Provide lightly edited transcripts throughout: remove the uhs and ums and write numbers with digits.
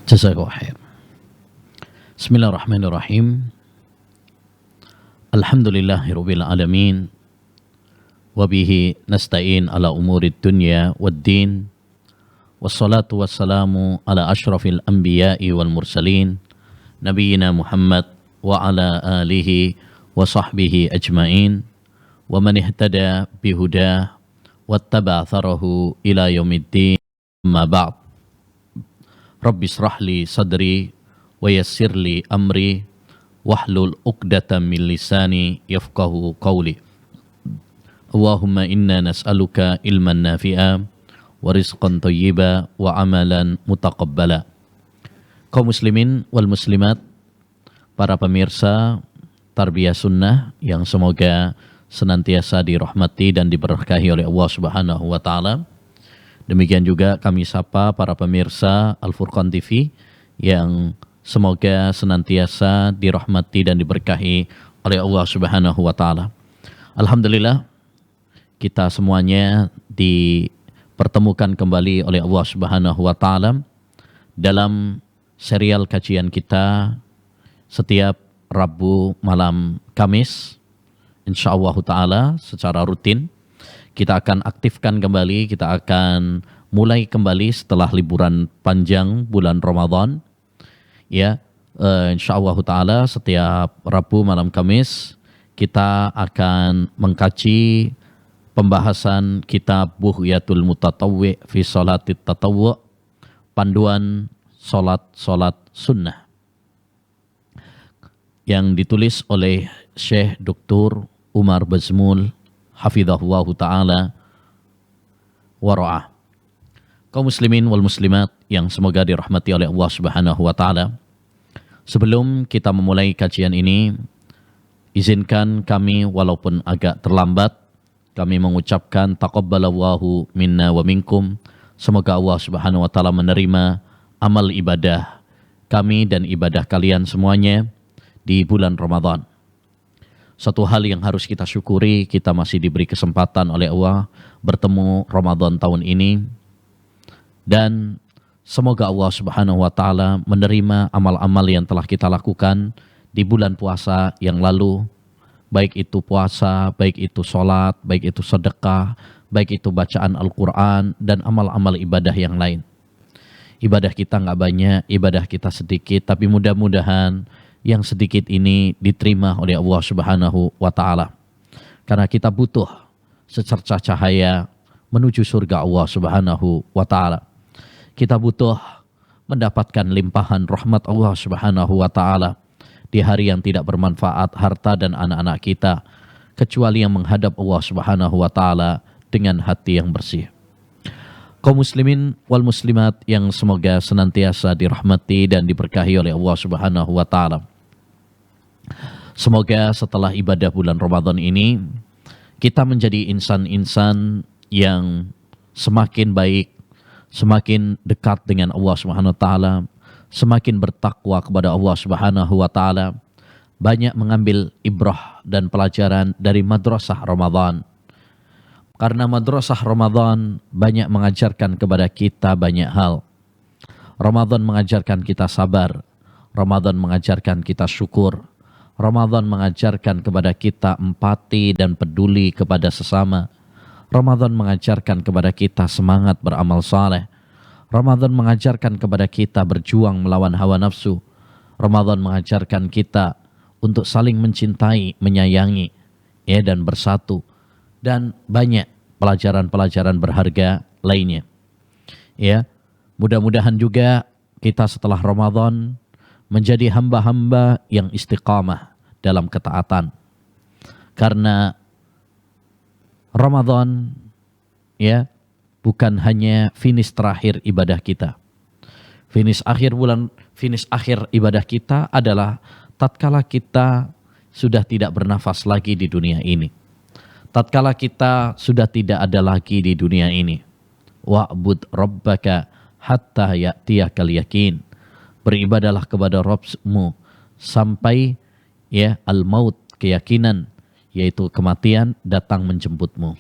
Jazakallahu khair. Bismillahirrahmanirrahim. Alhamdulillahirabbil alamin. Wa bihi nasta'in ala umurid dunya waddin. Wassalatu wassalamu ala asyrafil anbiya'i wal mursalin nabiyyina Muhammad wa ala alihi wa sahbihi ajmain wa man ihtada bihudah wattaba atharahu ila yaumiddin. Amma ba'd. Rabbi israh li sadri wa yassir li amri wahlul 'uqdatam min lisani yafqahu qawli. Allahumma inna nas'aluka ilman nafi'a wa rizqan thayyiba wa amalan mutaqabbala. Kaum muslimin wal muslimat, para pemirsa Tarbiyah Sunnah yang semoga senantiasa dirahmati dan diberkahi oleh Allah Subhanahu wa taala. Demikian juga kami sapa para pemirsa Al-Furqan TV yang semoga senantiasa dirahmati dan diberkahi oleh Allah Subhanahu wa taala. Alhamdulillah, kita semuanya dipertemukan kembali oleh Allah Subhanahu wa taala dalam serial kajian kita setiap Rabu malam Kamis. Insyaallah taala secara rutin kita akan aktifkan kembali, kita akan mulai kembali setelah liburan panjang bulan Ramadan. Ya, insyaallah taala setiap Rabu malam Kamis kita akan mengkaji pembahasan kitab Bughyatul Mutatawwi fi Shalatit Tatawwu, panduan salat sunnah, yang ditulis oleh Syekh Dr. Umar Bazmul hafizahullahu ta'ala wara'ah. Kaum muslimin wal muslimat yang semoga dirahmati oleh Allah Subhanahu wa ta'ala, sebelum kita memulai kajian ini, izinkan kami walaupun agak terlambat, kami mengucapkan taqabbalallahu minna wa minkum. Semoga Allah Subhanahu wa ta'ala menerima amal ibadah kami dan ibadah kalian semuanya di bulan Ramadan. Satu hal yang harus kita syukuri, kita masih diberi kesempatan oleh Allah bertemu Ramadan tahun ini, dan semoga Allah Subhanahu wa taala menerima amal-amal yang telah kita lakukan di bulan puasa yang lalu, baik itu puasa, baik itu sholat, baik itu sedekah, baik itu bacaan Al-Quran, dan amal-amal ibadah yang lain. Ibadah kita nggak banyak, ibadah kita sedikit, tapi mudah-mudahan yang sedikit ini diterima oleh Allah Subhanahu wa taala. Karena kita butuh secercah cahaya menuju surga Allah Subhanahu wa taala. Kita butuh mendapatkan limpahan rahmat Allah Subhanahu wa taala di hari yang tidak bermanfaat harta dan anak-anak kita, kecuali yang menghadap Allah Subhanahu wa taala dengan hati yang bersih. Kaum muslimin wal muslimat yang semoga senantiasa dirahmati dan diberkahi oleh Allah Subhanahu wa taala. Semoga setelah ibadah bulan Ramadan ini kita menjadi insan-insan yang semakin baik, semakin dekat dengan Allah Subhanahu wa taala, semakin bertakwa kepada Allah Subhanahu wa taala, banyak mengambil ibrah dan pelajaran dari madrasah Ramadan. Karena madrasah Ramadan banyak mengajarkan kepada kita banyak hal. Ramadan mengajarkan kita sabar. Ramadan mengajarkan kita syukur. Ramadan mengajarkan kepada kita empati dan peduli kepada sesama. Ramadan mengajarkan kepada kita semangat beramal saleh. Ramadan mengajarkan kepada kita berjuang melawan hawa nafsu. Ramadan mengajarkan kita untuk saling mencintai, menyayangi, ya, dan bersatu. Dan banyak pelajaran-pelajaran berharga lainnya. Ya, mudah-mudahan juga kita setelah Ramadan menjadi hamba-hamba yang istiqamah dalam ketaatan. Karena Ramadan, ya, bukan hanya finish terakhir ibadah kita. Finish akhir ibadah kita adalah tatkala kita sudah tidak bernafas lagi di dunia ini. Tatkala kita sudah tidak ada lagi di dunia ini. Wa'bud rabbaka hatta ya'tiyakal yakin. Beribadalah kepada Rabbmu sampai, ya, al-maut, keyakinan, yaitu kematian datang menjemputmu.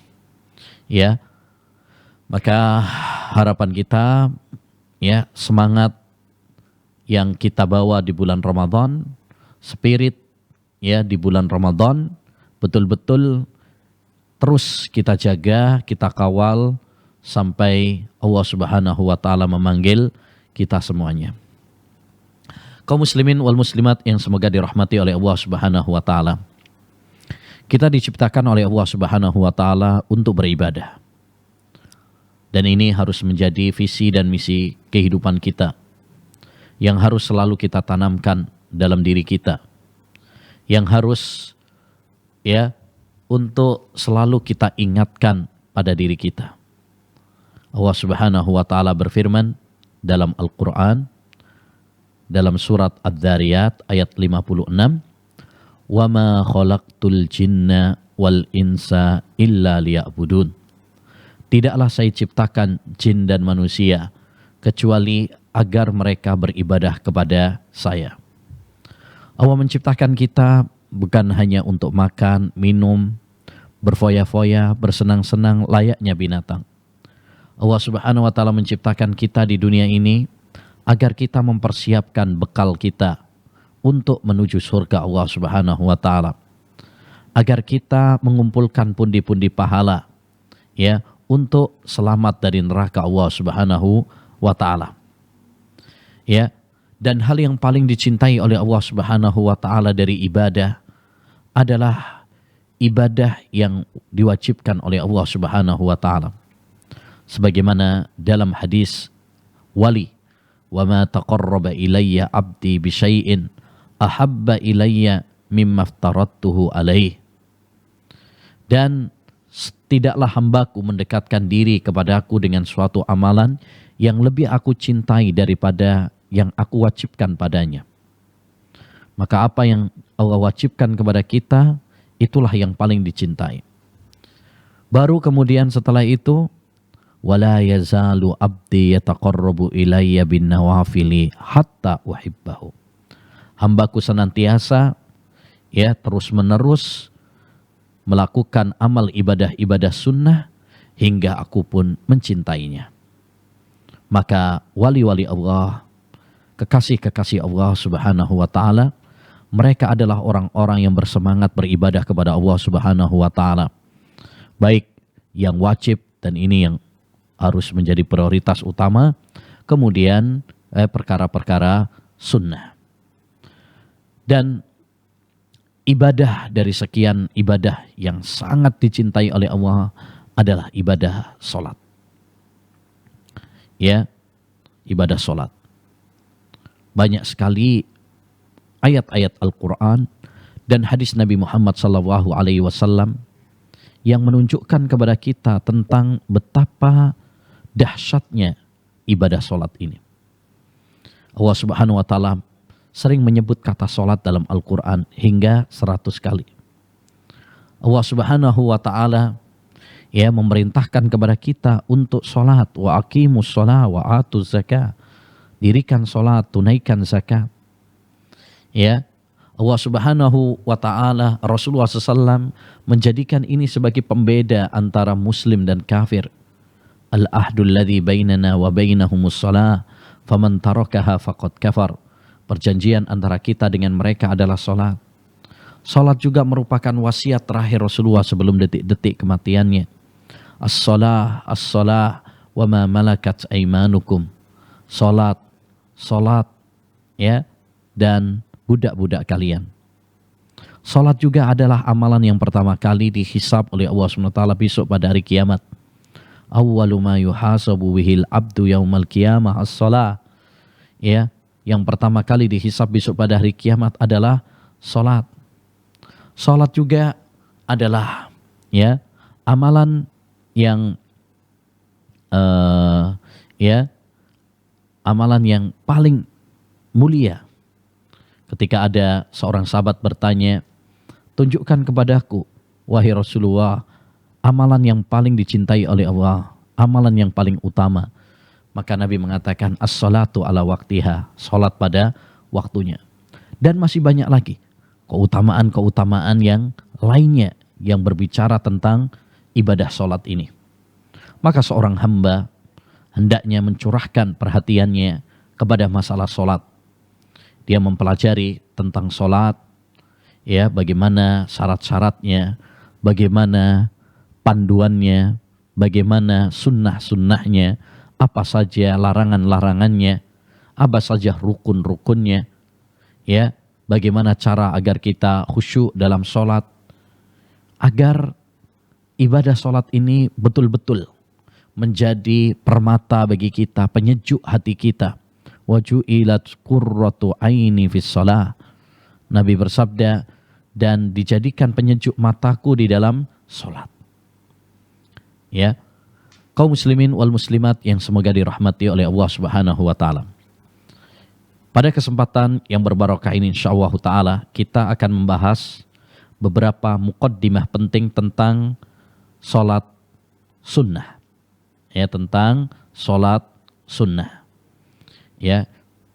Ya. Maka harapan kita, ya, semangat yang kita bawa di bulan Ramadan, spirit ya di bulan Ramadan, betul-betul terus kita jaga, kita kawal sampai Allah Subhanahu wa taala memanggil kita semuanya. Kaum muslimin wal muslimat yang semoga dirahmati oleh Allah Subhanahu wa taala. Kita diciptakan oleh Allah Subhanahu wa taala untuk beribadah. Dan ini harus menjadi visi dan misi kehidupan kita yang harus selalu kita tanamkan dalam diri kita. Yang harus ya untuk selalu kita ingatkan pada diri kita. Allah Subhanahu wa taala berfirman dalam Al-Qur'an dalam surat Adz-Dzariyat ayat 56, "Wa ma khalaqtul jinna wal insa illa liya'budun." Tidaklah saya ciptakan jin dan manusia kecuali agar mereka beribadah kepada saya. Allah menciptakan kita bukan hanya untuk makan, minum, berfoya-foya, bersenang-senang layaknya binatang. Allah Subhanahu wa taala menciptakan kita di dunia ini agar kita mempersiapkan bekal kita untuk menuju surga Allah Subhanahu wa taala. Agar kita mengumpulkan pundi-pundi pahala ya untuk selamat dari neraka Allah Subhanahu wa taala. Ya, dan hal yang paling dicintai oleh Allah Subhanahu wa taala dari ibadah adalah ibadah yang diwajibkan oleh Allah Subhanahu wa taala. Sebagaimana dalam hadis wali, "Wa ma taqarraba ilayya 'abdi bi syai'in ahabba ilayya mimma aftaradtuhu alaih." Dan tidaklah hambaku mendekatkan diri kepadaku dengan suatu amalan yang lebih aku cintai daripada yang aku wajibkan padanya. Maka apa yang Allah wajibkan kepada kita, itulah yang paling dicintai. Baru kemudian setelah itu, "Wala yazalu abdi yataqarrabu ilayya bin nawafili hatta uhibbahu." Hambaku senantiasa ya terus menerus melakukan amal ibadah-ibadah sunnah hingga aku pun mencintainya. Maka wali-wali Allah, kekasih-kekasih Allah Subhanahu wa taala, mereka adalah orang-orang yang bersemangat beribadah kepada Allah Subhanahu wa taala. Baik yang wajib dan ini yang harus menjadi prioritas utama, kemudian perkara-perkara sunnah. Dan ibadah dari sekian ibadah yang sangat dicintai oleh Allah adalah ibadah solat. Ya, ibadah solat. Banyak sekali ayat-ayat Al-Quran dan hadis Nabi Muhammad SAW yang menunjukkan kepada kita tentang betapa dahsyatnya ibadah solat ini. Allah Subhanahu wa taala sering menyebut kata solat dalam Al-Quran hingga 100 kali. Allah Subhanahu wa ta'ala ya memerintahkan kepada kita untuk solat. Wa aqimus sholah wa atuz zakah. Dirikan solat, tunaikan zakat. Ya, Allah Subhanahu wa ta'ala, Rasulullah SAW menjadikan ini sebagai pembeda antara muslim dan kafir. Al-ahdul ladzi bainana wa bainahumus sholah faman tarakaha faqad kafar. Perjanjian antara kita dengan mereka adalah solat. Solat juga merupakan wasiat terakhir Rasulullah sebelum detik-detik kematiannya. As-salah, as-salah, wa ma malakat aimanukum. Solat, solat, ya, dan budak-budak kalian. Solat juga adalah amalan yang pertama kali dihisab oleh Allah SWT besok pada hari kiamat. Awwalu ma yuhasabu bihil abdu yaumal qiyamah as-salah. Ya, yang pertama kali dihisab besok pada hari kiamat adalah solat. Solat juga adalah ya amalan yang amalan yang paling mulia. Ketika ada seorang sahabat bertanya, "Tunjukkan kepadaku, wahai Rasulullah, amalan yang paling dicintai oleh Allah, amalan yang paling utama." Maka Nabi mengatakan as-salatu ala waktiha, salat pada waktunya. Dan masih banyak lagi keutamaan-keutamaan yang lainnya yang berbicara tentang ibadah salat ini. Maka seorang hamba hendaknya mencurahkan perhatiannya kepada masalah salat. dia mempelajari tentang sholat, ya, bagaimana syarat-syaratnya, bagaimana panduannya, bagaimana sunnah-sunnahnya, apa saja larangan-larangannya, apa saja rukun-rukunnya, ya, bagaimana cara agar kita khusyuk dalam sholat, agar ibadah sholat ini betul-betul menjadi permata bagi kita, penyejuk hati kita. Waju'ilat qurratu aini fis shalah. Nabi bersabda, dan dijadikan penyejuk mataku di dalam sholat. Ya, kaum muslimin wal muslimat yang semoga dirahmati oleh Allah Subhanahu wa taala. Pada kesempatan yang berbarokah ini insyaallah taala kita akan membahas beberapa muqaddimah penting tentang sholat sunnah. Ya, tentang sholat sunnah. Ya,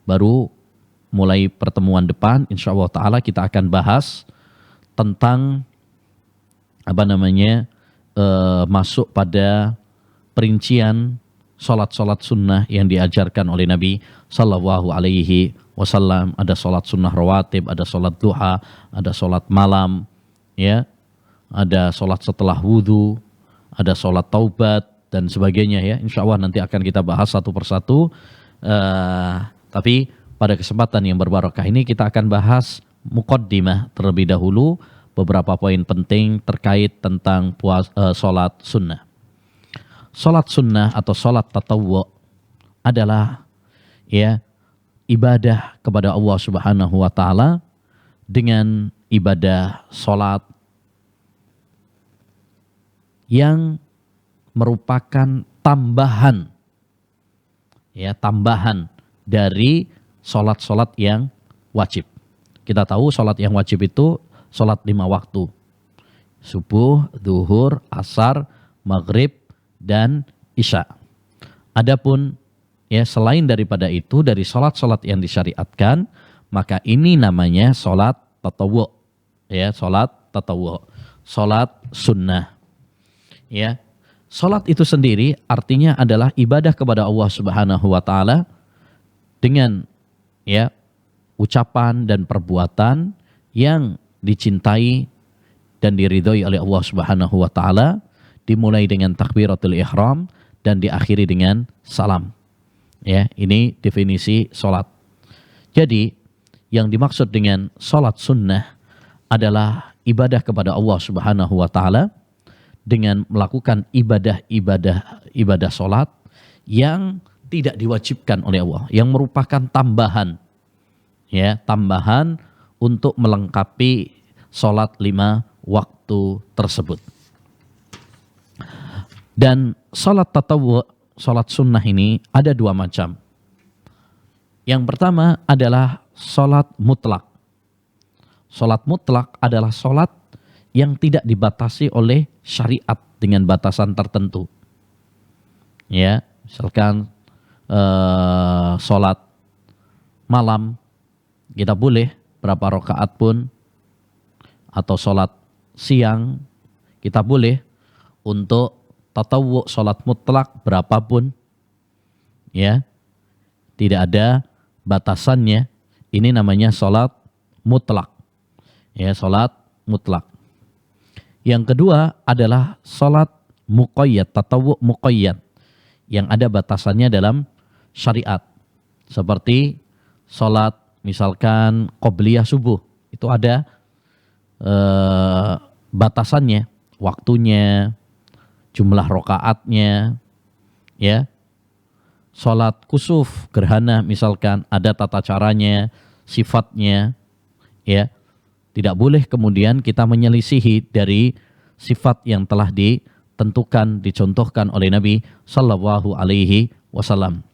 baru mulai pertemuan depan insyaallah taala kita akan bahas tentang masuk pada perincian sholat-sholat sunnah yang diajarkan oleh Nabi Sallallahu Alaihi Wasallam. Ada sholat sunnah rawatib, ada sholat duha, ada sholat malam, ya, ada sholat setelah wudhu, ada sholat taubat dan sebagainya, ya. Insya Allah nanti akan kita bahas satu persatu. Tapi pada kesempatan yang berbarokah ini kita akan bahas muqaddimah terlebih dahulu, beberapa poin penting terkait tentang sholat sunnah. Sholat sunnah atau sholat tatawwu adalah, ya, ibadah kepada Allah Subhanahu wa taala dengan ibadah sholat yang merupakan tambahan, ya, tambahan dari sholat-sholat yang wajib. Kita tahu sholat yang wajib itu sholat 5 waktu. Subuh, zuhur, asar, maghrib, dan isya. Adapun, ya, selain daripada itu, dari sholat-sholat yang disyariatkan, maka ini namanya sholat tatawwu. Ya, sholat tatawwu. Sholat sunnah. Ya, sholat itu sendiri artinya adalah ibadah kepada Allah Subhanahu wa taala dengan, ya, ucapan dan perbuatan yang dicintai dan diridhoi oleh Allah Subhanahu wa taala, dimulai dengan takbiratul ihram dan diakhiri dengan salam. Ya, ini definisi sholat. Jadi, yang dimaksud dengan sholat sunnah adalah ibadah kepada Allah Subhanahu wa taala dengan melakukan ibadah sholat yang tidak diwajibkan oleh Allah, yang merupakan tambahan, ya, tambahan untuk melengkapi sholat 5 waktu tersebut. Dan sholat tatawwu, sholat sunnah ini ada 2 macam. Yang pertama adalah sholat mutlak. Sholat mutlak adalah sholat yang tidak dibatasi oleh syariat dengan batasan tertentu. Ya, misalkan sholat malam kita boleh berapa rakaat pun, atau sholat siang kita boleh. Untuk tatawwu sholat mutlak berapapun, ya, tidak ada batasannya. Ini namanya sholat mutlak, ya, sholat mutlak. Yang kedua adalah sholat muqayyad, tatawwu muqayyad, yang ada batasannya dalam syariat. Seperti sholat misalkan qobliyah subuh, itu ada batasannya, waktunya, jumlah rakaatnya, ya. Sholat kusuf, gerhana misalkan, ada tata caranya, sifatnya, ya. Tidak boleh kemudian kita menyelisihi dari sifat yang telah ditentukan, dicontohkan oleh Nabi Sallallahu Alaihi Wasallam.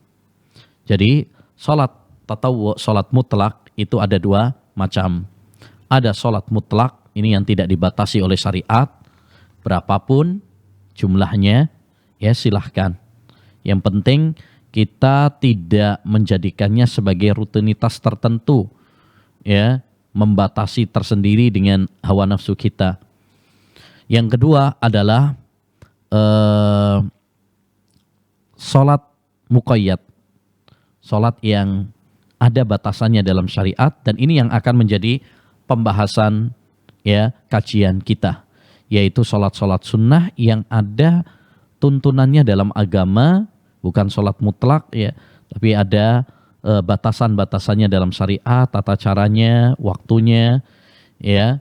Jadi sholat tatawwu, sholat mutlak itu ada 2 macam. Ada sholat mutlak, ini yang tidak dibatasi oleh syariat, berapapun jumlahnya, ya, silahkan. Yang penting kita tidak menjadikannya sebagai rutinitas tertentu, ya, membatasi tersendiri dengan hawa nafsu kita. Yang kedua adalah sholat muqayyad, sholat yang ada batasannya dalam syariat, dan ini yang akan menjadi pembahasan ya kajian kita, yaitu sholat-sholat sunnah yang ada tuntunannya dalam agama, bukan sholat mutlak ya, tapi ada batasan-batasannya dalam syariat, tata caranya, waktunya, ya,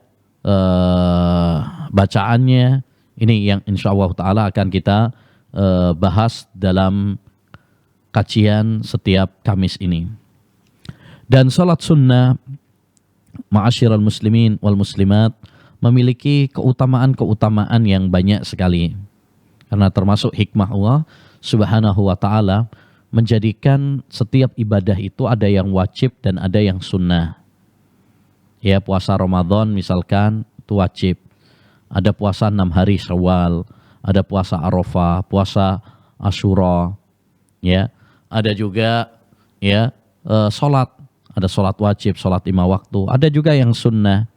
bacaannya. Ini yang insya Allah Ta'ala akan kita bahas dalam kajian setiap Kamis ini. Dan sholat sunnah, ma'asyiral muslimin wal muslimat, memiliki keutamaan-keutamaan yang banyak sekali. Karena termasuk hikmah Allah Subhanahu wa Ta'ala menjadikan setiap ibadah itu ada yang wajib dan ada yang sunnah. Ya, puasa Ramadan misalkan itu wajib. Ada puasa 6 hari Syawal, ada puasa Arafah, puasa Asyura, ya. Ada juga ya salat, ada salat wajib, salat 5 waktu. Ada juga yang sunnah,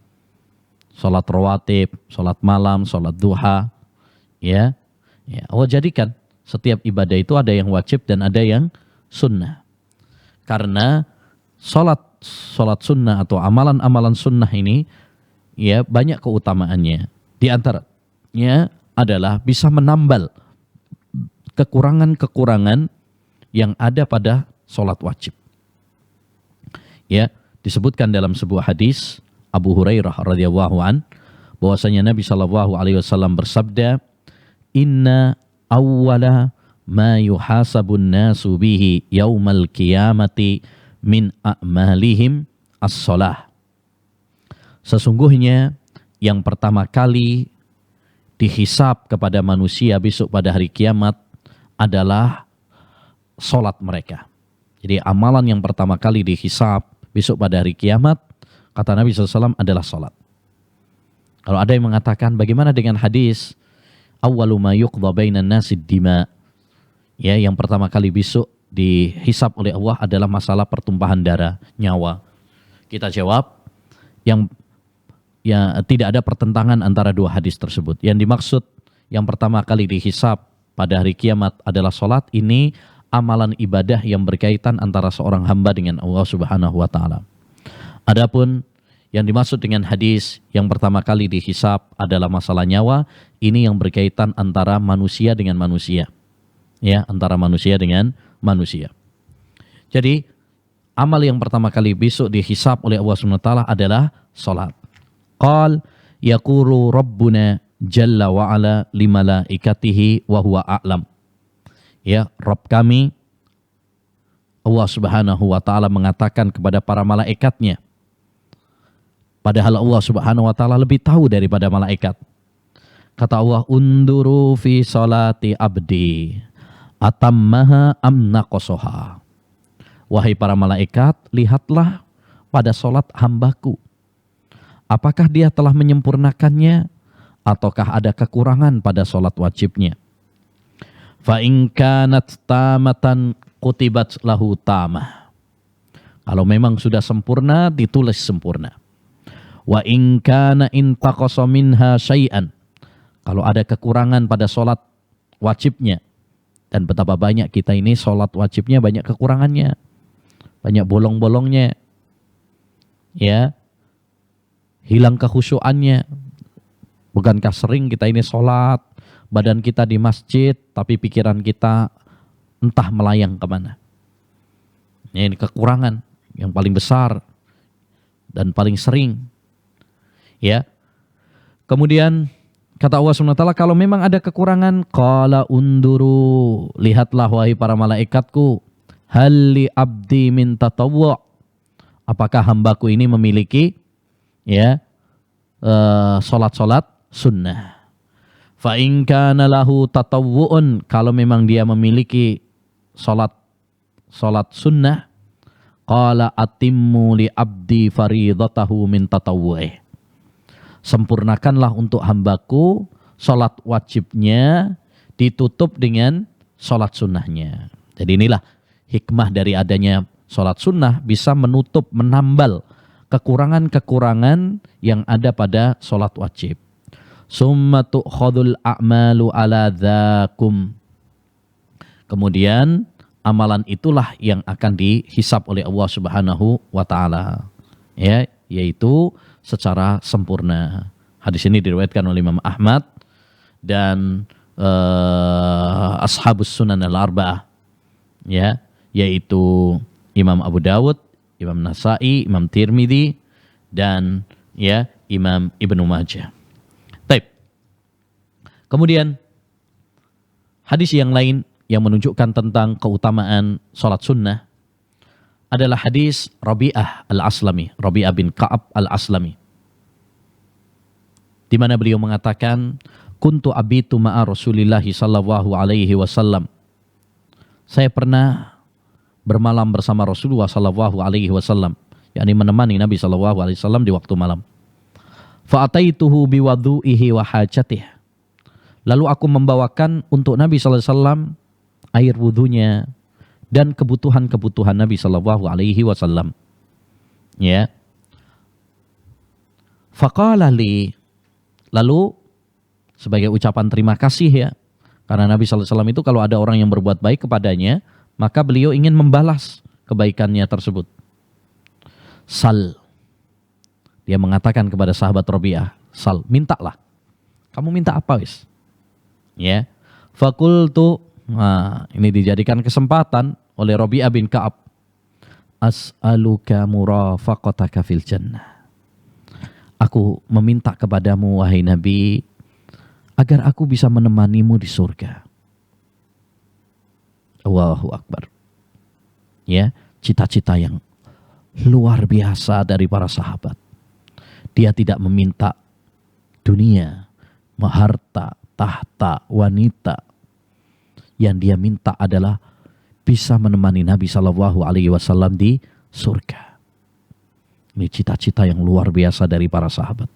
salat rawatib, salat malam, salat duha, ya. Ya, Allah jadikan setiap ibadah itu ada yang wajib dan ada yang sunnah. Karena salat sunnah atau amalan-amalan sunnah ini ya banyak keutamaannya. Di antaranya adalah bisa menambal kekurangan-kekurangan yang ada pada salat wajib. Ya, disebutkan dalam sebuah hadis Abu Hurairah radhiyallahu an bahwasanya Nabi sallallahu alaihi wasallam bersabda, "Inna awwala ma yuhasabun nasu bihi yaumal qiyamati min a'malihim as-shalah." Sesungguhnya yang pertama kali dihisab kepada manusia besok pada hari kiamat adalah salat mereka. Jadi amalan yang pertama kali dihisab besok pada hari kiamat, kata Nabi SAW, adalah salat. Kalau ada yang mengatakan bagaimana dengan hadis awwalu ma yuqdha bainan nasi dima, ya, yang pertama kali besok dihisab oleh Allah adalah masalah pertumpahan darah, nyawa. Kita jawab yang ya tidak ada pertentangan antara dua hadis tersebut. Yang dimaksud yang pertama kali dihisab pada hari kiamat adalah salat. Ini amalan ibadah yang berkaitan antara seorang hamba dengan Allah Subhanahu wa taala. Adapun yang dimaksud dengan hadis yang pertama kali dihisab adalah masalah nyawa, ini yang berkaitan antara manusia dengan manusia. Ya, antara manusia dengan manusia. Jadi, amal yang pertama kali besok dihisab oleh Allah Subhanahu wa taala adalah salat. Qal yaqulu rabbuna jalla wa ala limalaikatihi wa huwa a'lam. Ya, Rabb kami Allah Subhanahu wa taala mengatakan kepada para malaikatnya, padahal Allah Subhanahu wa taala lebih tahu daripada malaikat. Kata Allah, unduru fi salati abdi atammaha am naqasaha. Wahai para malaikat, lihatlah pada salat hambaku. Apakah dia telah menyempurnakannya ataukah ada kekurangan pada salat wajibnya? Fa in kanat tamatan kutibat lahu tamah. Kalau memang sudah sempurna, ditulis sempurna. Wa in kana intaqasa minha syai'an. Kalau ada kekurangan pada salat wajibnya, dan betapa banyak kita ini salat wajibnya banyak kekurangannya, banyak bolong-bolongnya, ya, hilang kekhusyuannya. Bukankah sering kita ini salat, badan kita di masjid, tapi pikiran kita entah melayang kemana. Ini kekurangan yang paling besar dan paling sering. Ya. Kemudian kata Allah SWT, kalau memang ada kekurangan, qala unduru, lihatlah wahai para malaikatku, hal li abdi min tatawwu', apakah hambaku ini memiliki ya salat-salat sunnah. Fa in kana lahu tatawwu'un, kalau memang dia memiliki salat sunnah, qala atimmu li abdi faridatahu min tatawwu'ih. Sempurnakanlah untuk hambaku salat wajibnya, ditutup dengan salat sunnahnya. Jadi inilah hikmah dari adanya salat sunnah, bisa menutup, menambal kekurangan-kekurangan yang ada pada salat wajib. Summa tu'khadul a'malu ala dzakum. Kemudian amalan itulah yang akan dihisab oleh Allah Subhanahu wa taala. Ya, yaitu secara sempurna. Hadis ini diriwayatkan oleh Imam Ahmad dan Ashabus Sunan al-Arba'ah. Ya, yaitu Imam Abu Dawud, Imam Nasai, Imam Tirmidzi dan ya Imam Ibnu Majah. Baik. Kemudian hadis yang lain yang menunjukkan tentang keutamaan salat sunnah adalah hadis Rabi'ah al-Aslami, Rabi'ah bin Ka'ab al-Aslami, di mana beliau mengatakan, kuntu abitu ma'a Rasulillah sallallahu alaihi wasallam. Saya pernah bermalam bersama Rasulullah sallallahu alaihi wasallam, yakni menemani Nabi sallallahu alaihi wasallam di waktu malam. Fa ataituhu biwudu'ihi wa hajatihi. Lalu aku membawakan untuk Nabi sallallahu alaihi wasallam air wudunya dan kebutuhan-kebutuhan Nabi sallallahu alaihi wasallam. Ya. Faqala li, lalu sebagai ucapan terima kasih ya, karena Nabi sallallahu alaihi wasallam itu kalau ada orang yang berbuat baik kepadanya, maka beliau ingin membalas kebaikannya tersebut. Sal. Dia mengatakan kepada sahabat Rabi'ah, sal, mintalah. Kamu minta apa wis? Ya. Fakultu, nah, ini dijadikan kesempatan oleh Rabi'ah bin Ka'ab. As'aluka murafaqataka fil jannah. Aku meminta kepadamu wahai Nabi agar aku bisa menemanimu di surga. Allahu Akbar. Ya, cita-cita yang luar biasa dari para sahabat. Dia tidak meminta dunia, harta, tahta, wanita. Yang dia minta adalah bisa menemani Nabi Shallallahu Alaihi Wasallam di surga. Ini cita-cita yang luar biasa dari para sahabat.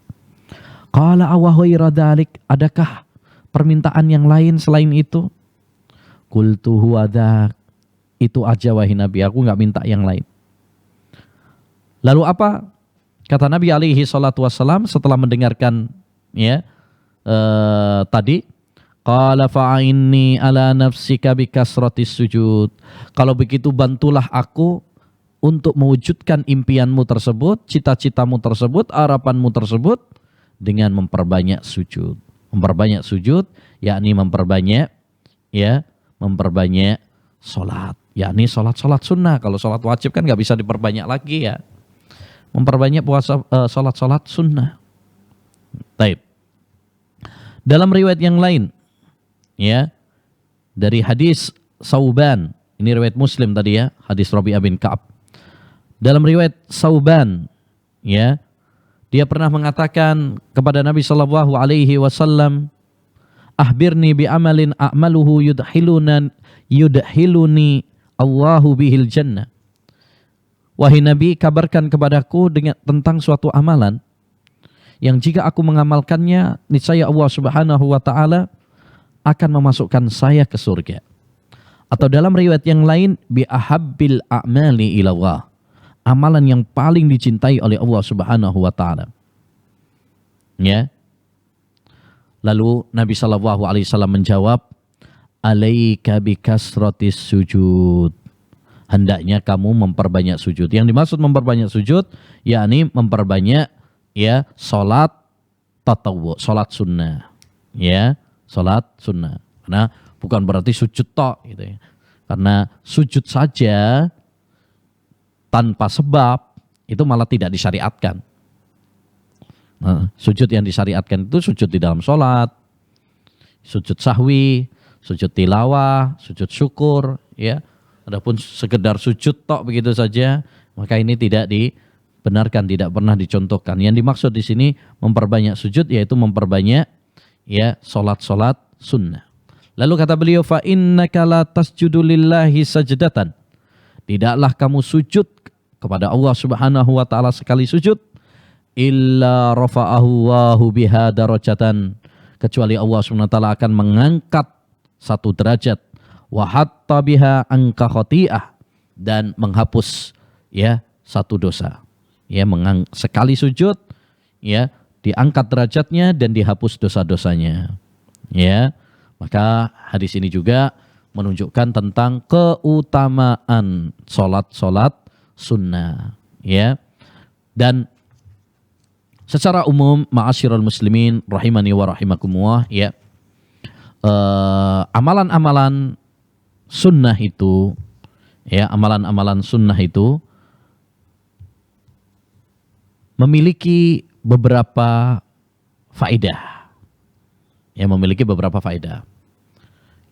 Qala awahuira dzalik, adakah permintaan yang lain selain itu? Qultu huwa dzak, itu aja wahai Nabi, aku nggak minta yang lain. Lalu apa? Kata Nabi alaihi salatu wassalam setelah mendengarkan ya tadi, qala fa'inni ala nafsika bikasratis sujud. Kalau begitu bantulah aku untuk mewujudkan impianmu tersebut, cita-citamu tersebut, harapanmu tersebut dengan memperbanyak sujud. Memperbanyak sujud yakni memperbanyak salat. Yakni salat sunnah. Kalau salat wajib kan nggak bisa diperbanyak lagi ya. Memperbanyak puasa salat sunnah. Taib. Dalam riwayat yang lain ya, dari hadis Sauban, ini riwayat Muslim tadi ya, hadis Rabi'ah bin Ka'ab. Dalam riwayat Sauban ya, dia pernah mengatakan kepada Nabi sallallahu alaihi wasallam, "Akhbirni bi amalin a'maluhu yudhiluni Allahu bihil jannah." Wahai Nabi, kabarkan kepadaku tentang suatu amalan yang jika aku mengamalkannya, niscaya Allah Subhanahu wa taala akan memasukkan saya ke surga. Atau dalam riwayat yang lain, bi ahabbil a'mali ila Allah, amalan yang paling dicintai oleh Allah Subhanahu wa taala. Ya. Lalu Nabi sallallahu alaihi wasallam menjawab, "Alaika bikasratis sujud." Hendaknya kamu memperbanyak sujud. Yang dimaksud memperbanyak sujud yakni memperbanyak ya salat tatawwu, salat sunnah. Ya, salat sunnah. Karena bukan berarti sujud tok gitu ya. Karena sujud saja tanpa sebab itu malah tidak disyariatkan. Nah, sujud yang disyariatkan itu sujud di dalam sholat, sujud sahwi, sujud tilawah, sujud syukur, ya. Adapun sekedar sujud tok begitu saja, maka ini tidak dibenarkan, tidak pernah dicontohkan. Yang dimaksud di sini memperbanyak sujud yaitu memperbanyak ya sholat sunnah. Lalu kata beliau, fa innaka la tasjudu lillahi sajdatan. Tidaklah kamu sujud kepada Allah Subhanahu wa taala sekali sujud illa rafa'ahu Allahu biha darajatan, kecuali Allah Subhanahu wa taala akan mengangkat satu derajat, wa hatta biha anka khati'ah, dan menghapus ya satu dosa. Ya, sekali sujud ya diangkat derajatnya dan dihapus dosa-dosanya. Ya. Maka hadis ini juga menunjukkan tentang keutamaan solat sunnah, ya. Dan secara umum, ma'asyiral muslimin rahimani wa rahimakumullah, ya, amalan-amalan sunnah itu, ya, amalan-amalan sunnah itu memiliki beberapa faedah, ya, memiliki beberapa faedah.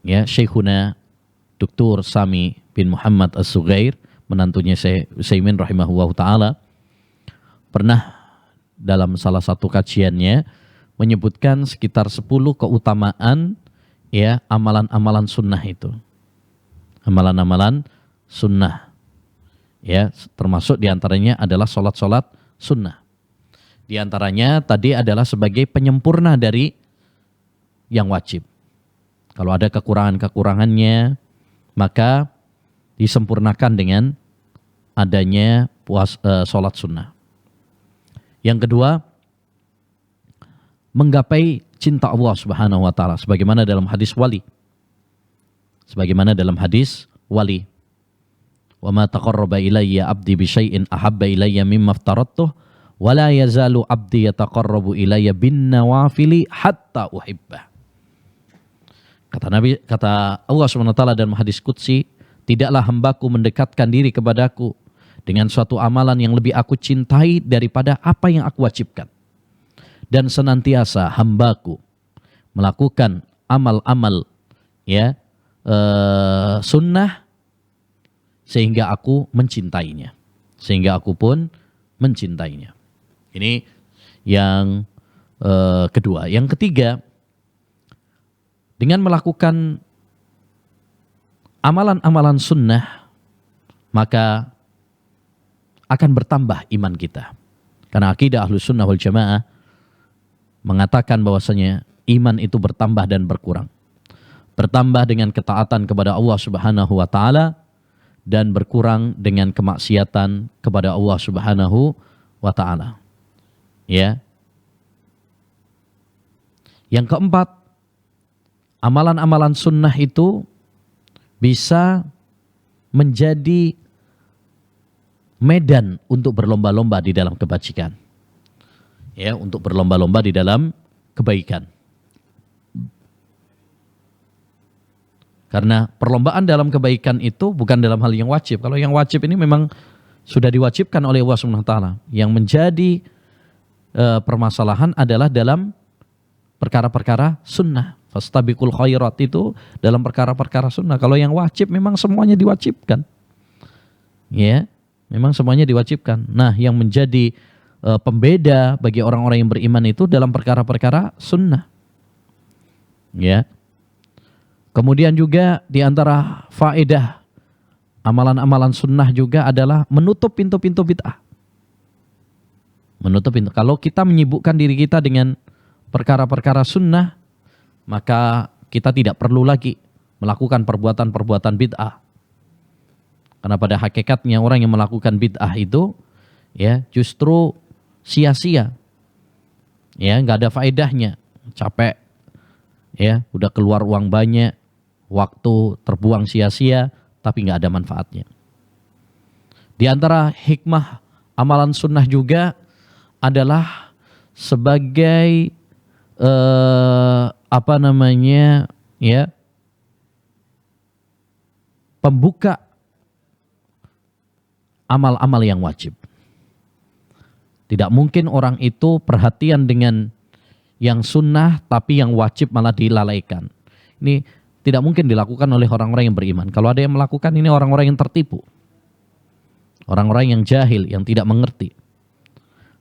Ya, Syekhuna Dr. Sami bin Muhammad As-Sughair, menantunya Syekh Utsaimin rahimahullah ta'ala, pernah dalam salah satu kajiannya menyebutkan sekitar 10 keutamaan, ya, amalan-amalan sunnah itu. Amalan-amalan sunnah, ya, termasuk diantaranya adalah solat-solat sunnah. Di antaranya tadi adalah sebagai penyempurna dari yang wajib. Kalau ada kekurangan-kekurangannya, maka disempurnakan dengan adanya solat sunnah. Yang kedua, menggapai cinta Allah Subhanahu wa taala sebagaimana dalam hadis wali. Sebagaimana dalam hadis wali. Wa ma taqarraba ilayya 'abdi bi syai'in ahabba ilayya mimma aftaradtuh wa la yazalu 'abdi yataqarrabu ilayya bin nawafili hatta uhibbah. Kata Nabi, kata Allah Subhanahu wa taala dalam hadis qudsi, tidaklah hambaku mendekatkan diri kepadaku dengan suatu amalan yang lebih aku cintai daripada apa yang aku wajibkan. Dan senantiasa hambaku melakukan amal-amal, ya, sunnah sehingga aku mencintainya. Sehingga aku pun mencintainya. Ini yang kedua. Yang ketiga, dengan melakukan amalan-amalan sunnah, maka akan bertambah iman kita. Karena akidah Ahlus Sunnah wal Jamaah mengatakan bahwasanya iman itu bertambah dan berkurang. Bertambah dengan ketaatan kepada Allah Subhanahu wa taala dan berkurang dengan kemaksiatan kepada Allah Subhanahu wa taala. Ya. Yang keempat, amalan-amalan sunnah itu bisa menjadi medan untuk berlomba-lomba di dalam kebajikan. Ya, untuk berlomba-lomba di dalam kebaikan. Karena perlombaan dalam kebaikan itu bukan dalam hal yang wajib. Kalau yang wajib ini memang sudah diwajibkan oleh Allah Subhanahu wa taala. Yang menjadi permasalahan adalah dalam perkara-perkara sunnah. Fastabiqul khairat itu dalam perkara-perkara sunnah. Kalau yang wajib memang semuanya diwajibkan. Ya, memang semuanya diwajibkan. Nah, yang menjadi pembeda bagi orang-orang yang beriman itu dalam perkara-perkara sunnah. Ya. Kemudian juga di antara faedah amalan-amalan sunnah juga adalah menutup pintu-pintu bid'ah. Menutup pintu. Kalau kita menyibukkan diri kita dengan perkara-perkara sunnah, maka kita tidak perlu lagi melakukan perbuatan-perbuatan bid'ah. Karena pada hakikatnya orang yang melakukan bid'ah itu, ya, justru sia-sia. Ya, nggak ada faedahnya. Capek. Ya, udah keluar uang banyak, waktu terbuang sia-sia, tapi nggak ada manfaatnya. Di antara hikmah amalan sunnah juga adalah sebagai ya, pembuka amal-amal yang wajib. Tidak mungkin orang itu perhatian dengan yang sunnah tapi yang wajib malah dilalaikan. Ini tidak mungkin dilakukan oleh orang-orang yang beriman. Kalau ada yang melakukan, ini orang-orang yang tertipu. Orang-orang yang jahil, yang tidak mengerti.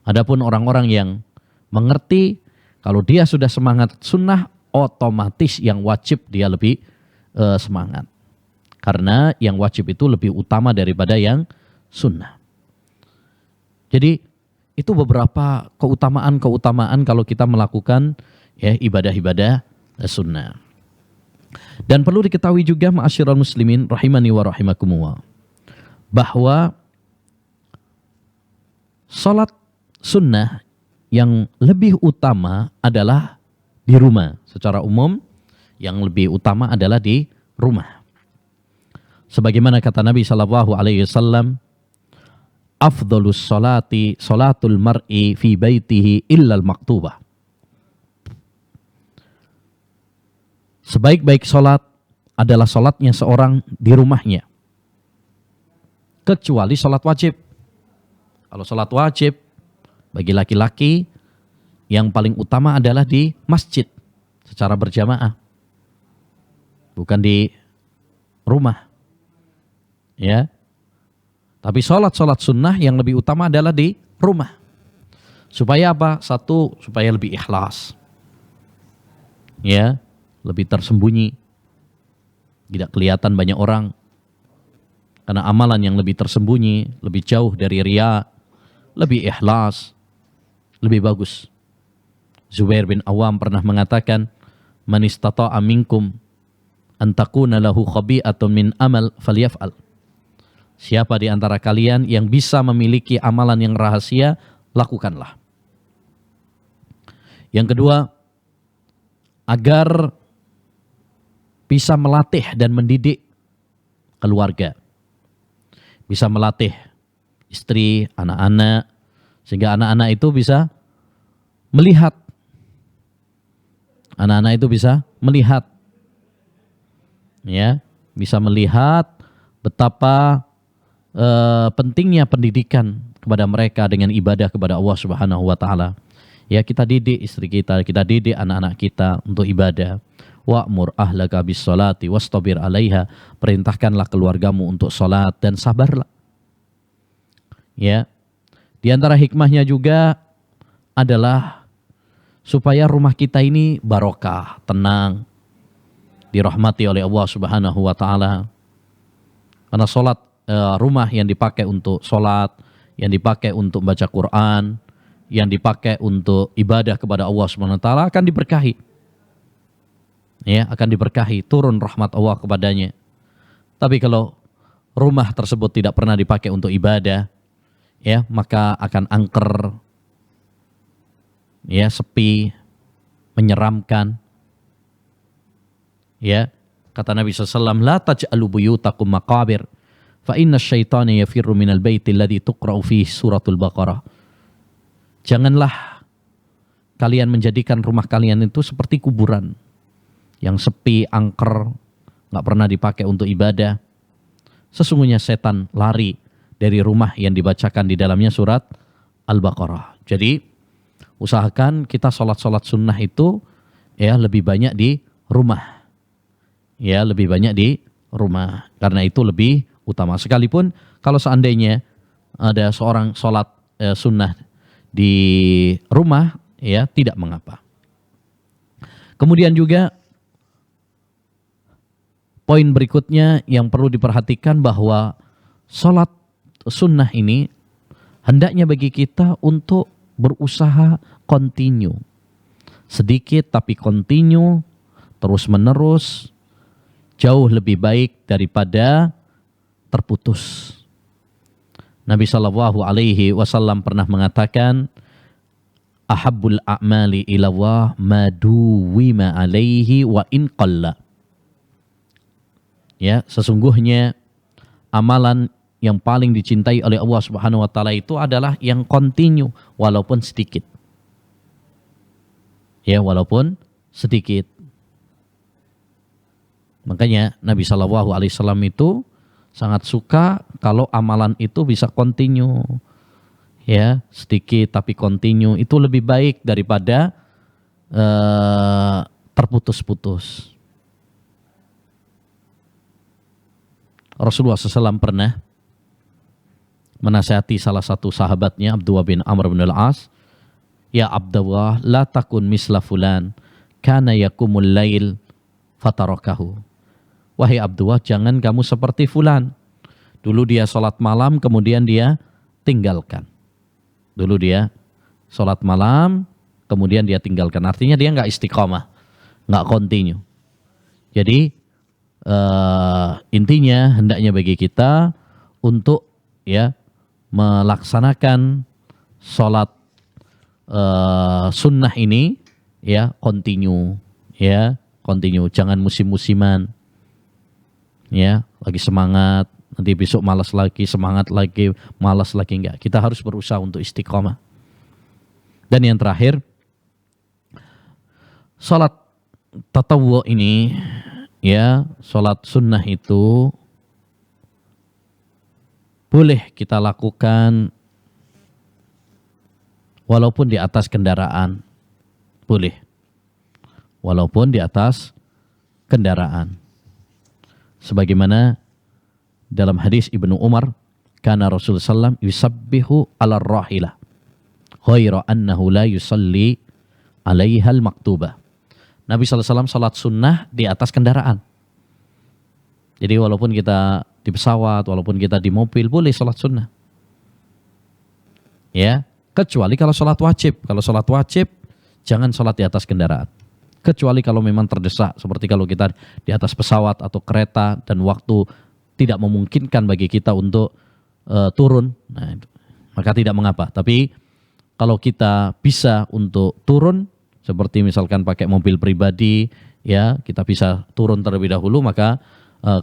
Adapun orang-orang yang mengerti, kalau dia sudah semangat sunnah, otomatis yang wajib dia lebih semangat. Karena yang wajib itu lebih utama daripada yang sunnah. Jadi itu beberapa keutamaan-keutamaan kalau kita melakukan, ya, ibadah-ibadah sunnah. Dan perlu diketahui juga ma'asyiral muslimin rahimani wa rahimakumullah, bahwa salat sunnah yang lebih utama adalah di rumah. Secara umum yang lebih utama adalah di rumah. Sebagaimana kata Nabi sallallahu alaihi wasallam, afdhalus salati salatul mar'i fi baitihi illal maktubah. Sebaik-baik salat adalah salatnya seorang di rumahnya, kecuali salat wajib. Kalau salat wajib bagi laki-laki, yang paling utama adalah di masjid secara berjamaah, bukan di rumah. Ya. Tapi salat-salat sunnah yang lebih utama adalah di rumah. Supaya apa? Satu, supaya lebih ikhlas. Ya, lebih tersembunyi. Tidak kelihatan banyak orang. Karena amalan yang lebih tersembunyi, lebih jauh dari riya, lebih ikhlas, lebih bagus. Zubair bin Awam pernah mengatakan, "Man istata'a minkum an takuna lahu khabi'atun min amal falyaf'al." Siapa di antara kalian yang bisa memiliki amalan yang rahasia, lakukanlah. Yang kedua, agar bisa melatih dan mendidik keluarga. Bisa melatih istri, anak-anak, sehingga anak-anak itu bisa melihat. Anak-anak itu bisa melihat. Ya, bisa melihat betapa pentingnya pendidikan kepada mereka dengan ibadah kepada Allah Subhanahu wa taala. Ya, kita didik istri kita didik anak-anak kita untuk ibadah. Wa'mur ahlaka bis-sholati wastabir 'alaiha. Perintahkanlah keluargamu untuk salat dan sabarlah. Ya. Di antara hikmahnya juga adalah supaya rumah kita ini barokah, tenang, dirahmati oleh Allah Subhanahu wa taala. Karena salat rumah yang dipakai untuk salat, yang dipakai untuk baca Quran, yang dipakai untuk ibadah kepada Allah Subhanahu wa taala akan diberkahi. Ya, akan diberkahi, turun rahmat Allah kepadanya. Tapi kalau rumah tersebut tidak pernah dipakai untuk ibadah, ya, maka akan angker, ya, sepi, menyeramkan. Ya, kata Nabi SAW, la taj'alu buyutakum maqabir, fa inna syaitana yafirru minal baiti alladhi tuqra'u fihi suratul Baqarah. Janganlah kalian menjadikan rumah kalian itu seperti kuburan yang sepi, angker, nggak pernah dipakai untuk ibadah. Sesungguhnya setan lari dari rumah yang dibacakan di dalamnya surat Al-Baqarah. Jadi usahakan kita sholat-sholat sunnah itu ya lebih banyak di rumah. Ya, lebih banyak di rumah. Karena itu lebih utama. Sekalipun kalau seandainya ada seorang sholat sunnah di rumah, ya tidak mengapa. Kemudian juga poin berikutnya yang perlu diperhatikan bahwa sholat sunnah ini hendaknya bagi kita untuk berusaha continue. Sedikit tapi continue, terus menerus, jauh lebih baik daripada terputus. Nabi Shallallahu Alaihi Wasallam pernah mengatakan, ahabbul a'mali ilallah maduwima alaihi wa in qalla. Ya, sesungguhnya amalan yang paling dicintai oleh Allah Subhanahu wa taala itu adalah yang continue walaupun sedikit. Ya, walaupun sedikit. Makanya Nabi Shallallahu Alaihi Wasallam itu sangat suka kalau amalan itu bisa continue, ya, sedikit tapi continue, itu lebih baik daripada terputus-putus. Rasulullah SAW pernah menasihati salah satu sahabatnya, Abdullah bin Amr bin al-As, ya Abdullah, la takun misla fulan, kana yakumul lail fatarakahu. Wahai Abdullah, jangan kamu seperti fulan. Dulu dia sholat malam, kemudian dia tinggalkan. Dulu dia sholat malam, kemudian dia tinggalkan. Artinya dia nggak istiqomah, nggak continue. Jadi intinya hendaknya bagi kita untuk ya melaksanakan sholat sunnah ini ya continue, jangan musim-musiman. ya, lagi semangat, nanti besok malas lagi, semangat lagi, malas lagi, enggak. Kita harus berusaha untuk istiqomah. Dan yang terakhir, salat tatawwu ini, ya, salat sunnah itu boleh kita lakukan walaupun di atas kendaraan. Boleh. Walaupun di atas kendaraan. Sebagaimana dalam hadis Ibnu Umar, kana Rasulullah sallam yusabbihu ala rahilah ghaira annahu la yusalli alaiha al-maktubah. Nabi SAW salat sunnah di atas kendaraan. Jadi walaupun kita di pesawat, walaupun kita di mobil, boleh salat sunnah. Ya, kecuali kalau salat wajib. Kalau salat wajib, jangan salat di atas kendaraan. Kecuali kalau memang terdesak, seperti kalau kita di atas pesawat atau kereta dan waktu tidak memungkinkan bagi kita untuk turun, nah, maka tidak mengapa. Tapi kalau kita bisa untuk turun, seperti misalkan pakai mobil pribadi, ya kita bisa turun terlebih dahulu, maka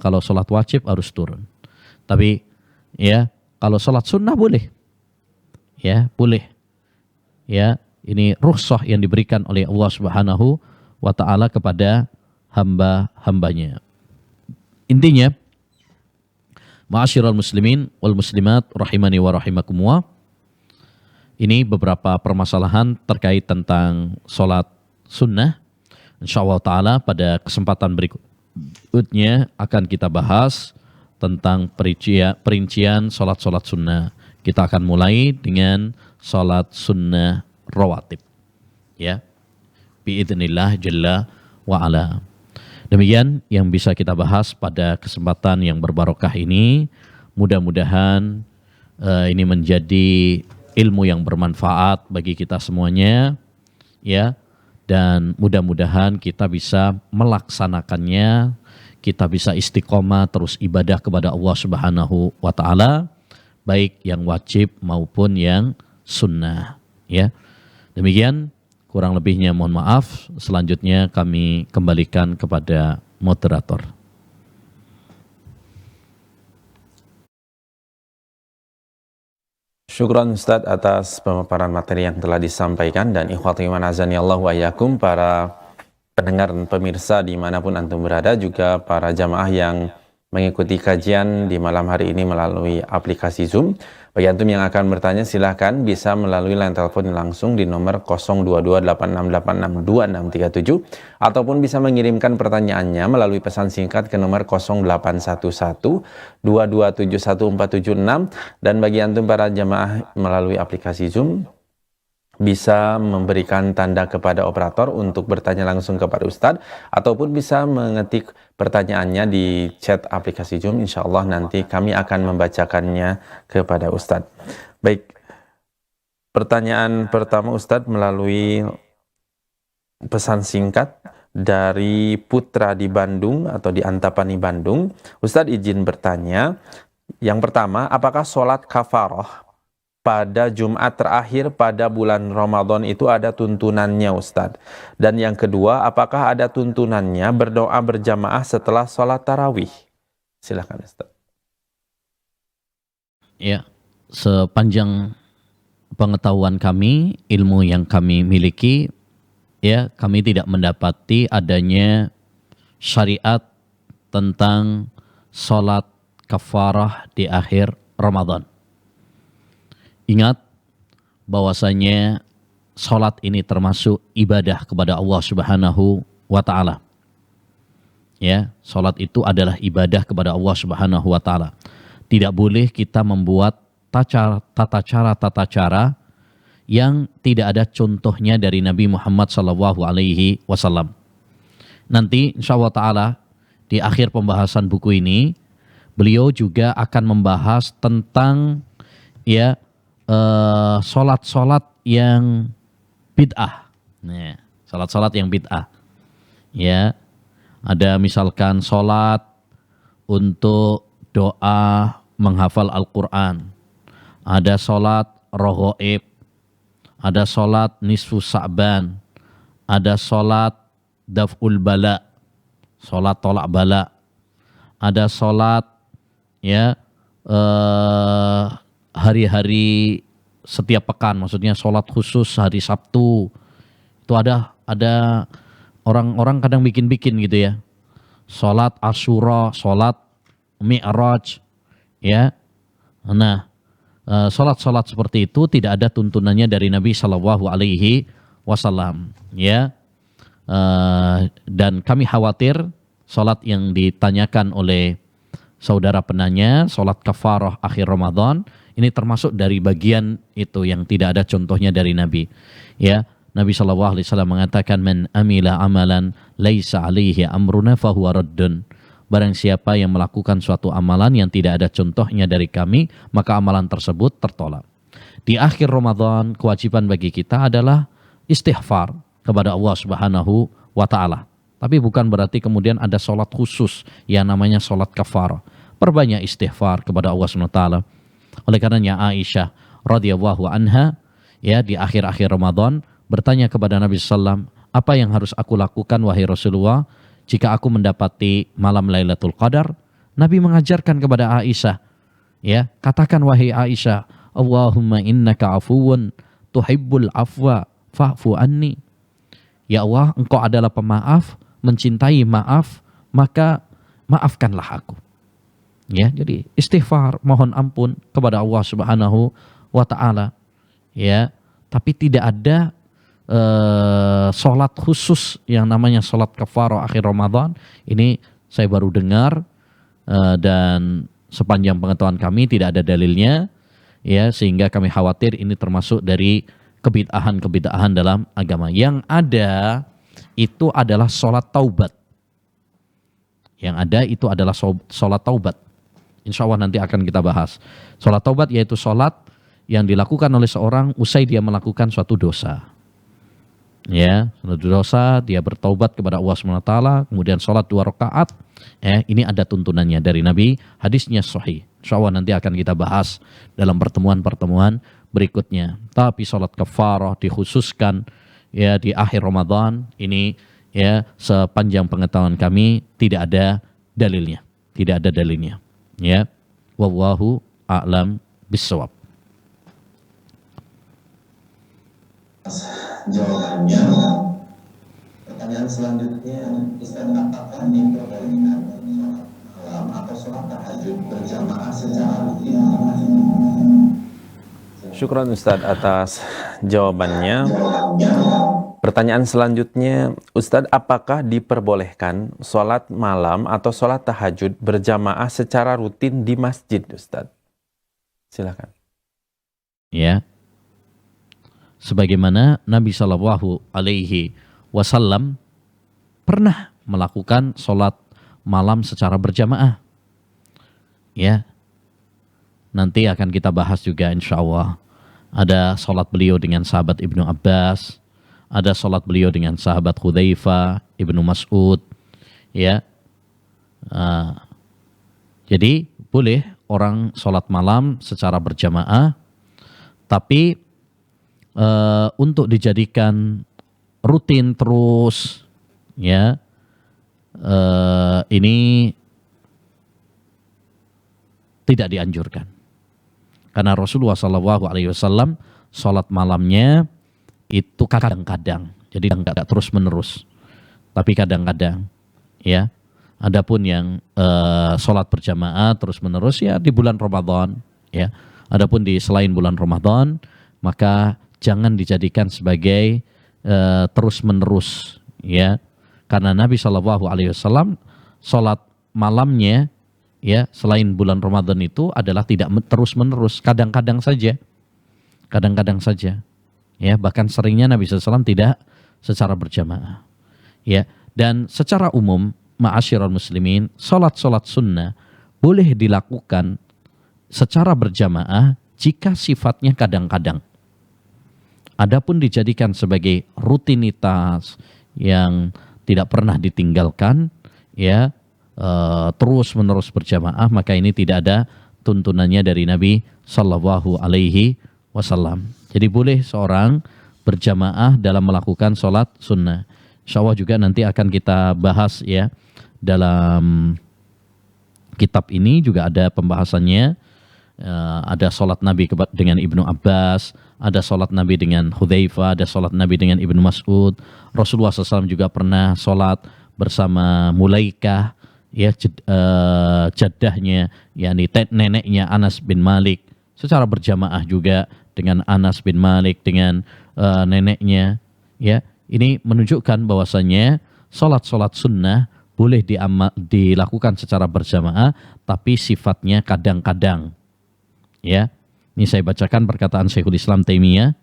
kalau sholat wajib harus turun. Tapi ya kalau sholat sunnah boleh, ya boleh, ya ini rukhsah yang diberikan oleh Allah Subhanahu wa Ta'ala kepada hamba-hambanya. Intinya, ma'asyiral muslimin wal muslimat rahimani wa rahimakumullah, ini beberapa permasalahan terkait tentang sholat sunnah. InsyaAllah ta'ala pada kesempatan berikutnya akan kita bahas tentang perincian sholat-sholat sunnah. Kita akan mulai dengan sholat sunnah rawatib. Ya, biidznillah jalla wa'ala. Demikian yang bisa kita bahas pada kesempatan yang berbarokah ini. Mudah-mudahan ini menjadi ilmu yang bermanfaat bagi kita semuanya, ya, dan mudah-mudahan kita bisa melaksanakannya, kita bisa istiqomah terus ibadah kepada Allah Subhanahu wa Ta'ala, baik yang wajib maupun yang sunnah, ya. Demikian, kurang lebihnya mohon maaf. Selanjutnya kami kembalikan kepada moderator. Syukran Ustadz atas pemaparan materi yang telah disampaikan, dan ikhwati iman azani Allah wa yakum, para pendengar dan pemirsa dimanapun antum berada, juga para jamaah yang mengikuti kajian di malam hari ini melalui aplikasi Zoom. Bagi antum yang akan bertanya, silahkan bisa melalui line telepon langsung di nomor 0228686267, ataupun bisa mengirimkan pertanyaannya melalui pesan singkat ke nomor 0811-2271-476. Dan bagi antum para jamaah melalui aplikasi Zoom, bisa memberikan tanda kepada operator untuk bertanya langsung kepada Ustadz, ataupun bisa mengetik pertanyaannya di chat aplikasi Zoom. Insya Allah nanti kami akan membacakannya kepada Ustadz. Baik, pertanyaan pertama Ustadz melalui pesan singkat dari Putra di Bandung atau di Antapani Bandung. Ustadz izin bertanya, yang pertama, apakah sholat kafarah pada Jumat terakhir pada bulan Ramadan itu ada tuntunannya Ustadz? Dan yang kedua, apakah ada tuntunannya berdoa berjamaah setelah sholat tarawih? Silakan Ustadz. Ya, sepanjang pengetahuan kami, ilmu yang kami miliki, ya kami tidak mendapati adanya syariat tentang sholat kafarah di akhir Ramadan. Ingat bahwasanya sholat ini termasuk ibadah kepada Allah Subhanahu wa Ta'ala. Ya, sholat itu adalah ibadah kepada Allah Subhanahu wa Ta'ala. Tidak boleh kita membuat tata cara yang tidak ada contohnya dari Nabi Muhammad SAW. Nanti insyaallah ta'ala di akhir pembahasan buku ini, beliau juga akan membahas tentang ya sholat-sholat yang bid'ah. Nah, sholat-sholat yang bid'ah. Ya, ada misalkan sholat untuk doa menghafal Al-Quran. Ada sholat raghaib. Ada sholat nisfu Sa'ban. Ada sholat daf'ul bala. Sholat tolak bala. ada sholat ya hari-hari setiap pekan, maksudnya sholat khusus hari Sabtu. Itu ada orang-orang kadang bikin-bikin gitu ya. Sholat Asyura, sholat Mi'raj, ya. Nah, sholat-sholat seperti itu tidak ada tuntunannya dari Nabi Shallallahu Alaihi Wasallam, ya. Dan kami khawatir sholat yang ditanyakan oleh saudara penanya, sholat kafarah akhir Ramadan, ini termasuk dari bagian itu yang tidak ada contohnya dari Nabi. Ya, Nabi SAW mengatakan, "Man amila amalan laisa alaihi amruna fahuwa raddun." Barang siapa yang melakukan suatu amalan yang tidak ada contohnya dari kami, maka amalan tersebut tertolak. Di akhir Ramadan, kewajiban bagi kita adalah istighfar kepada Allah Subhanahu wa Ta'ala. Tapi bukan berarti kemudian ada sholat khusus yang namanya sholat kafarah. Perbanyak istighfar kepada Allah Subhanahu wa Ta'ala. Oleh karenanya Aisyah radhiyallahu anha ya di akhir-akhir Ramadan bertanya kepada Nabi SAW, apa yang harus aku lakukan wahai Rasulullah jika aku mendapati malam Lailatul Qadar? Nabi mengajarkan kepada Aisyah, ya, katakan wahai Aisyah, Allahumma innaka afuwun tuhibbul afwa fa'fu anni. Ya Allah, engkau adalah pemaaf, mencintai maaf, maka maafkanlah aku. Ya, jadi istighfar, mohon ampun kepada Allah Subhanahu wa Ta'ala. Ya, tapi tidak ada sholat khusus yang namanya sholat kafarah akhir Ramadan. Ini saya baru dengar dan sepanjang pengetahuan kami tidak ada dalilnya, ya, sehingga kami khawatir ini termasuk dari kebid'ahan dalam agama. Yang ada itu adalah sholat taubat. Yang ada itu adalah sholat taubat. Insya Allah nanti akan kita bahas. Sholat taubat yaitu sholat yang dilakukan oleh seorang usai dia melakukan suatu dosa. Ya, suatu dosa, dia bertaubat kepada Allah SWT, kemudian sholat 2 rakaat. Ini ada tuntunannya dari Nabi, hadisnya sahih. Insya Allah nanti akan kita bahas dalam pertemuan-pertemuan berikutnya. Tapi sholat kafarah dikhususkan ya di akhir Ramadan ini, ya, sepanjang pengetahuan kami tidak ada dalilnya, ya. Wallahu a'lam bissawab. Jawabannya, pertanyaan selanjutnya, Ustaz, apakah diperbolehkan sholat malam atau sholat tahajud berjamaah secara rutin? Syukran Ustadz atas jawabannya. Pertanyaan selanjutnya, Ustadz, apakah diperbolehkan sholat malam atau sholat tahajud berjamaah secara rutin di masjid, Ustadz? Silakan. Ya, sebagaimana Nabi Shallallahu Alaihi Wasallam pernah melakukan sholat malam secara berjamaah. Ya, nanti akan kita bahas juga insya Allah. Ada sholat beliau dengan sahabat Ibnu Abbas, ada sholat beliau dengan sahabat Hudzaifah, Ibnu Mas'ud. Ya, jadi boleh orang sholat malam secara berjamaah, tapi untuk dijadikan rutin terus, ya, ini tidak dianjurkan. Karena Rasulullah SAW sholat malamnya itu kadang-kadang, jadi enggak terus menerus, tapi kadang-kadang, ya. Adapun yang sholat berjamaah terus menerus ya di bulan Ramadan, ya. Adapun di selain bulan Ramadan, maka jangan dijadikan sebagai terus menerus, ya. Karena Nabi SAW sholat malamnya, ya, selain bulan Ramadan itu adalah tidak terus menerus, kadang-kadang saja, ya. Bahkan seringnya Nabi SAW tidak secara berjamaah, ya. Dan secara umum, ma'asyiral muslimin, sholat sunnah boleh dilakukan secara berjamaah jika sifatnya kadang-kadang. Adapun dijadikan sebagai rutinitas yang tidak pernah ditinggalkan, ya, terus menerus berjamaah, maka ini tidak ada tuntunannya dari Nabi Sallallahu Alaihi Wasallam. Jadi boleh seorang berjamaah dalam melakukan sholat sunnah. Insya Allah juga nanti akan kita bahas, ya, dalam kitab ini juga ada pembahasannya. Ada sholat Nabi dengan Ibnu Abbas, ada sholat Nabi dengan Hudzaifah, ada sholat Nabi dengan Ibnu Mas'ud. Rasulullah SAW juga pernah sholat bersama Mulaikah, ya, jaddahnya, yakni neneknya Anas bin Malik, secara berjamaah juga dengan Anas bin Malik dengan neneknya. Ya, ini menunjukkan bahwasannya sholat sunnah boleh dilakukan secara berjamaah, tapi sifatnya kadang-kadang. Ya, ini saya bacakan perkataan Syekhul Islam Taimiyah.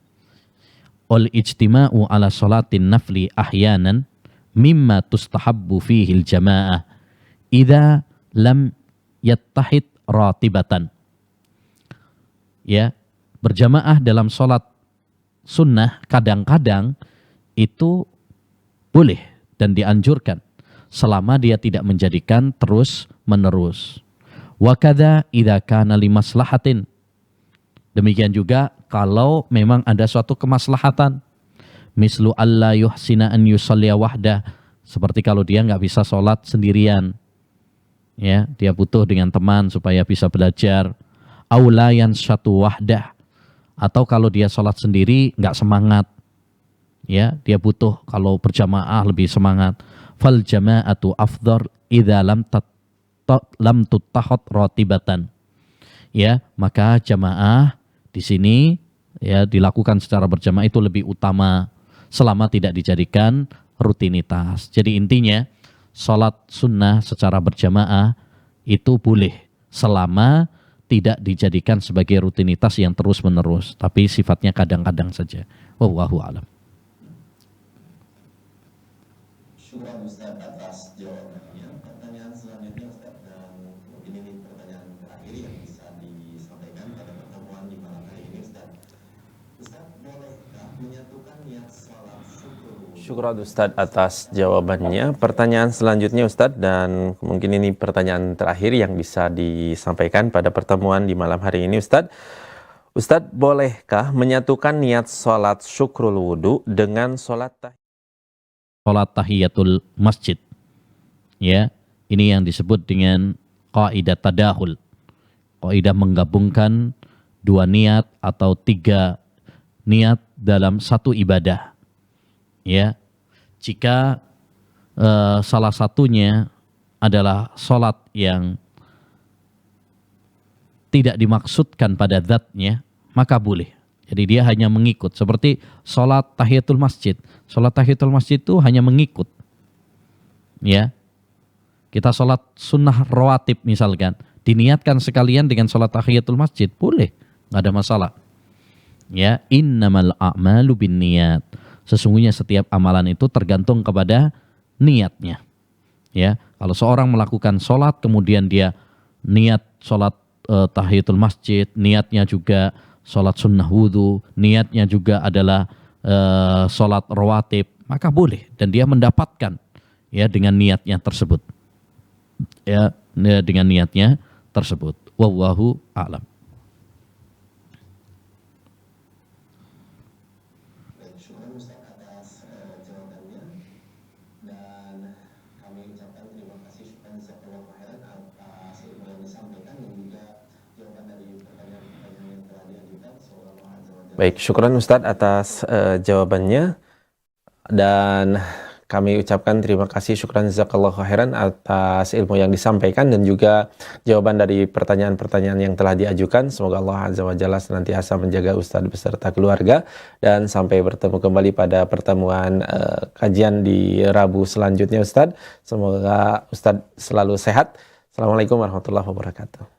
Ol ijtima'u ala sholatin nafli ahyanan mimma tustahabbu fihi al-jama'ah idza lam yattahid ratibatan. Ya, berjamaah dalam sholat sunnah kadang-kadang itu boleh dan dianjurkan selama dia tidak menjadikan terus menerus. Wa kadza idza kana limaslahatin. Demikian juga kalau memang ada suatu kemaslahatan. Mislu alla yuhsina an yusalliya wahdah, seperti kalau dia nggak bisa sholat sendirian. Ya, dia butuh dengan teman supaya bisa belajar. Aulayan syatu wahdah, atau kalau dia sholat sendiri nggak semangat. Ya, dia butuh kalau berjamaah lebih semangat. Fal jama'atu afdhar idza lam tuttahad ratibatan. Ya, maka jamaah di sini ya dilakukan secara berjamaah itu lebih utama selama tidak dijadikan rutinitas. Jadi intinya salat sunnah secara berjamaah itu boleh selama tidak dijadikan sebagai rutinitas yang terus-menerus, tapi sifatnya kadang-kadang saja. Wallahu a'lam. Syukur Ustaz atas jawabannya. Pertanyaan selanjutnya Ustaz, dan mungkin ini pertanyaan terakhir yang bisa disampaikan pada pertemuan di malam hari ini Ustaz. Ustaz, bolehkah menyatukan niat salat syukur? Syukur Ustaz atas jawabannya. Pertanyaan selanjutnya Ustaz, dan mungkin ini pertanyaan terakhir yang bisa disampaikan pada pertemuan di malam hari ini Ustaz. Ustaz, bolehkah menyatukan niat salat syukrul wudu dengan salat Tahiyatul masjid? Ya, ini yang disebut dengan kaidah tadahul. Kaidah menggabungkan dua niat atau tiga niat dalam satu ibadah. Ya, jika salah satunya adalah salat yang tidak dimaksudkan pada zatnya, maka boleh. Jadi dia hanya mengikut, seperti salat tahiyatul masjid. Salat tahiyatul masjid itu hanya mengikut. Ya, kita salat sunnah rawatib misalkan, diniatkan sekalian dengan salat tahiyatul masjid, boleh, nggak ada masalah. Ya, innamal a'malu binniyat. Sesungguhnya setiap amalan itu tergantung kepada niatnya. Ya, kalau seorang melakukan salat kemudian dia niat salat tahiyatul masjid, niatnya juga salat sunnah wudu, niatnya juga adalah salat rawatib, maka boleh dan dia mendapatkan ya dengan niatnya tersebut. Ya, dengan niatnya tersebut. Wallahu a'lam. Syukur Ustaz atas jawabannya, dan kami ucapkan terima kasih syukur jazakallahu khairan atas ilmu yang disampaikan dan juga jawaban dari pertanyaan-pertanyaan yang telah diajukan. Semoga Allah Azza wa Jalla. Baik, syukran Ustaz atas jawabannya, dan kami ucapkan terima kasih syukran jazakallahu khairan atas ilmu yang disampaikan dan juga jawaban dari pertanyaan-pertanyaan yang telah diajukan. Semoga Allah Azza wa Jalla senantiasa menjaga Ustaz beserta keluarga, dan sampai bertemu kembali pada pertemuan kajian di Rabu selanjutnya Ustaz. Semoga Ustaz selalu sehat. Assalamualaikum warahmatullahi wabarakatuh.